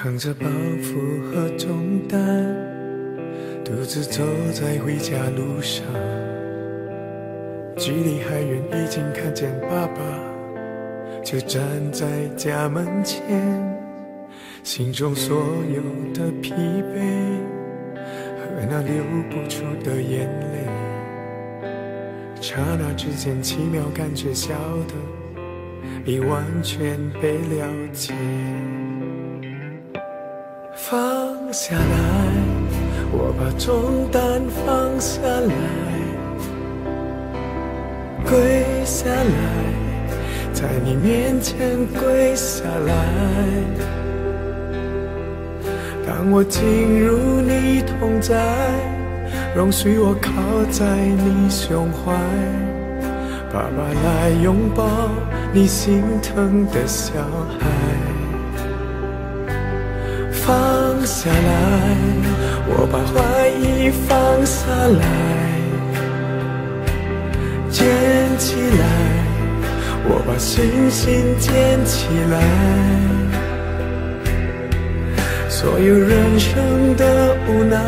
扛着包袱和重担，独自走在回家路上，距离还远，已经看见爸爸就站在家门前，心中所有的疲惫和那流不出的眼泪，刹那之间奇妙感觉小的已完全被了解。放下来，我把重担放下来，跪下来，在你面前跪下来。当我进入你同在，容许我靠在你胸怀，爸爸来拥抱你心疼的小孩。放下来，我把怀疑放下来，捡起来，我把信心捡起来。所有人生的无奈，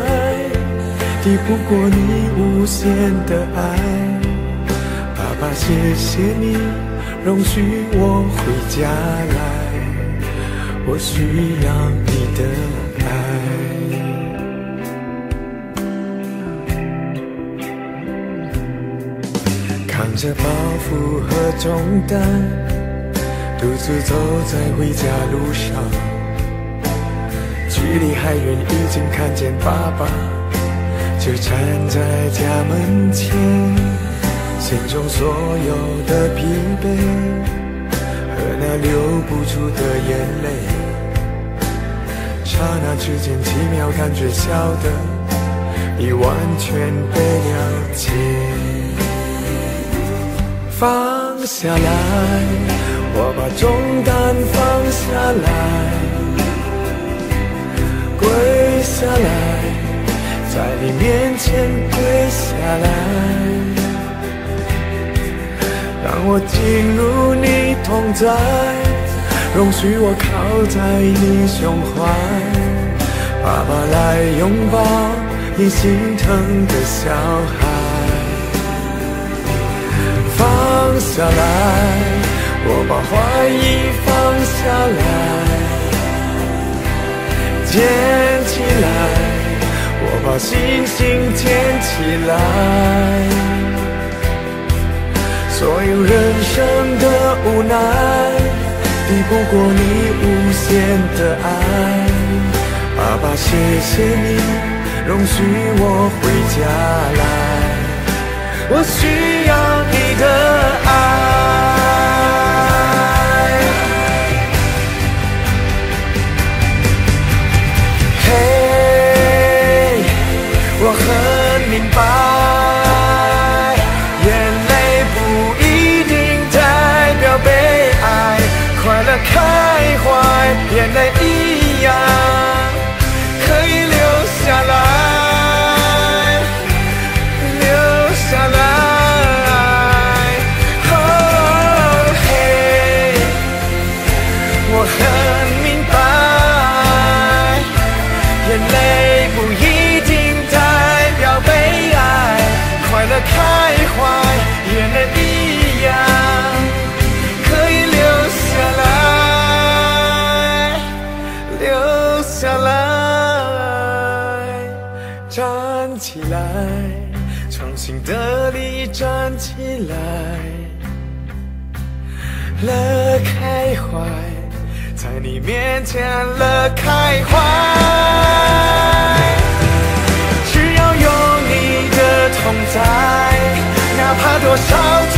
抵不过你无限的爱。爸爸，谢谢你容许我回家来，我需要你的爱。扛着包袱和重担，独自走在回家路上，距离还远，已经看见爸爸就站在家门前，心中所有的疲惫和那流不出的眼泪，刹那之间奇妙感觉小的已完全被了解。放下来，我把重担放下来，跪下来，在你面前跪下来。当我进入你同在，容许我靠在你胸怀，爸爸来拥抱你心疼的小孩。放下来，我把怀疑放下来，捡起来，我把信心捡起来。所有人生的无奈，抵不过你无限的爱。爸爸，谢谢你容许我回家来，我需要你的爱。嘿，我很明白，眼泪不一定代表被爱，快乐开怀，眼泪一样可以流下来，流下来。哦，嘿，我很明白，眼泪不一定代表被爱，快乐开怀，眼泪一样可以流下来，流下来。站起来，重新的你站起来，乐开怀，在你面前乐开怀。只要有你的同在，哪怕多少错